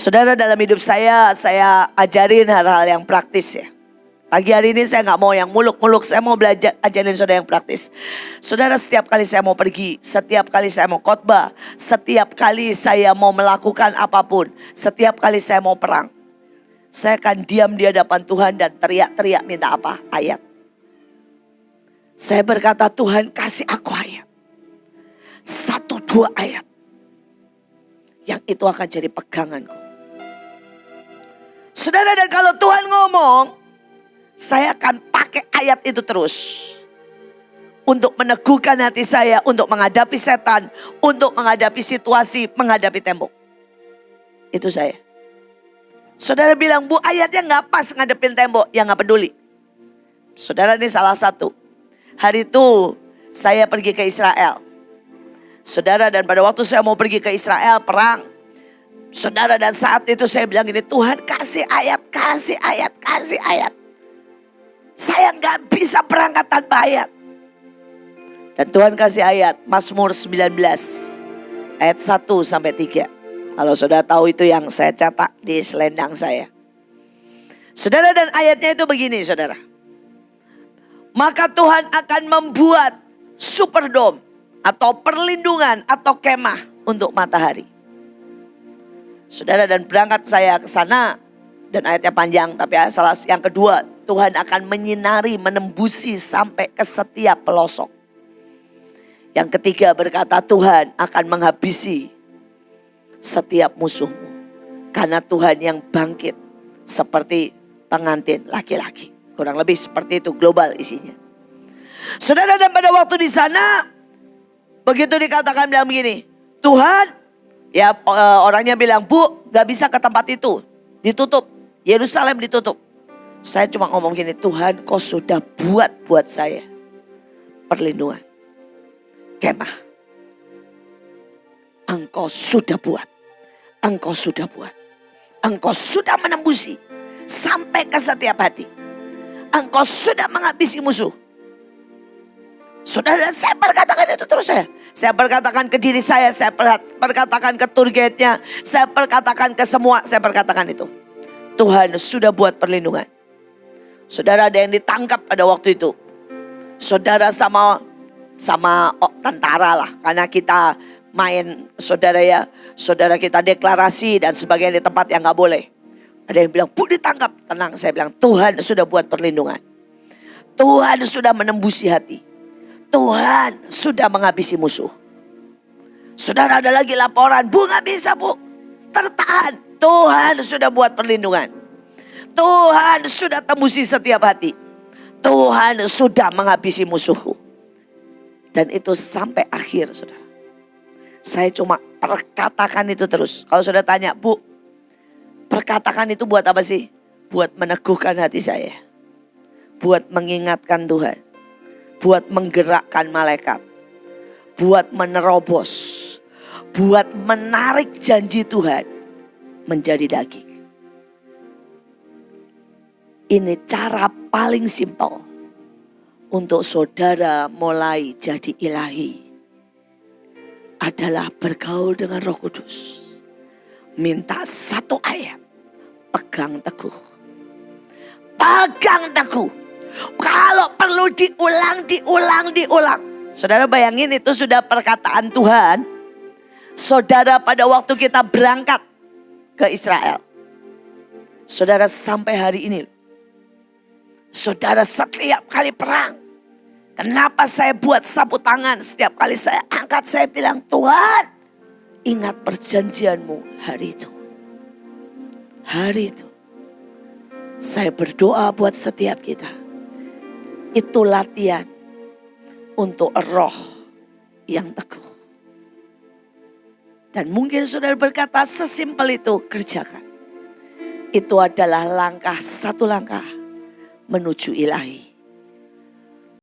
Saudara, dalam hidup saya ajarin hal-hal yang praktis ya. Pagi hari ini saya nggak mau yang muluk-muluk, saya mau belajar ajarin saudara yang praktis. Saudara, setiap kali saya mau pergi, setiap kali saya mau khotbah, setiap kali saya mau melakukan apapun, setiap kali saya mau perang, saya akan diam di hadapan Tuhan dan teriak-teriak minta apa? Ayat. Saya berkata, Tuhan kasih aku ayat. 1-2 ayat. Yang itu akan jadi peganganku. Saudara, dan kalau Tuhan ngomong, saya akan pakai ayat itu terus. Untuk meneguhkan hati saya, untuk menghadapi setan, untuk menghadapi situasi, menghadapi tembok. Itu saya. Saudara bilang, Bu, ayatnya gak pas ngadepin tembok. Ya gak peduli. Saudara, ini salah satu. Hari itu saya pergi ke Israel. Saudara, dan pada waktu saya mau pergi ke Israel perang, saudara, dan saat itu saya bilang gini, Tuhan kasih ayat, kasih ayat, kasih ayat. Saya gak bisa berangkat tanpa ayat. Dan Tuhan kasih ayat, Mazmur 19 ayat 1-3. Kalau saudara tahu itu yang saya cetak di selendang saya. Saudara, dan ayatnya itu begini saudara. Maka Tuhan akan membuat superdome atau perlindungan atau kemah untuk matahari. Saudara, dan berangkat saya ke sana, dan ayatnya panjang, tapi salah yang kedua, Tuhan akan menyinari, menembusi sampai ke setiap pelosok. Yang ketiga berkata, Tuhan akan menghabisi setiap musuhmu. Karena Tuhan yang bangkit seperti pengantin laki-laki. Kurang lebih seperti itu global isinya. Saudara, dan pada waktu di sana, begitu dikatakan bilang begini, Tuhan, ya orangnya bilang, Bu, gak bisa ke tempat itu, ditutup, Yerusalem ditutup. Saya cuma ngomong gini, Tuhan kau sudah buat saya perlindungan, kemah. Engkau sudah buat, engkau sudah buat, engkau sudah menembusi sampai ke setiap hati. Engkau sudah menghabisi musuh. Saudara, saya perkatakan itu terus saya. Saya perkatakan ke diri saya perkatakan ke tour guide-nya, saya perkatakan ke semua, saya perkatakan itu. Tuhan sudah buat perlindungan. Saudara, ada yang ditangkap pada waktu itu. Saudara sama tentara lah, karena kita main saudara ya. Saudara kita deklarasi dan sebagainya di tempat yang gak boleh. Ada yang bilang, Bu, ditangkap. Tenang, saya bilang, Tuhan sudah buat perlindungan. Tuhan sudah menembusi hati. Tuhan sudah menghabisi musuh. Saudara, ada lagi laporan, Bu, gak bisa, Bu, tertahan. Tuhan sudah buat perlindungan. Tuhan sudah tembusi setiap hati. Tuhan sudah menghabisi musuhku. Dan itu sampai akhir saudara. Saya cuma perkatakan itu terus. Kalau saudara tanya, Bu, perkatakan itu buat apa sih? Buat meneguhkan hati saya. Buat mengingatkan Tuhan. Buat menggerakkan malaikat. Buat menerobos. Buat menarik janji Tuhan menjadi daging. Ini cara paling simpel untuk saudara mulai jadi ilahi. Adalah bergaul dengan Roh Kudus. Minta 1 ayat. Pegang teguh. Pegang teguh. Kalau perlu diulang. Saudara bayangin itu sudah perkataan Tuhan. Saudara pada waktu kita berangkat ke Israel. Saudara sampai hari ini. Saudara setiap kali perang. Kenapa saya buat sapu tangan setiap kali saya angkat, saya bilang, Tuhan ingat perjanjianmu hari itu. Hari itu. Saya berdoa buat setiap kita. Itu latihan untuk roh yang teguh. Dan mungkin saudara berkata sesimpel itu, kerjakan. Itu adalah satu langkah menuju ilahi.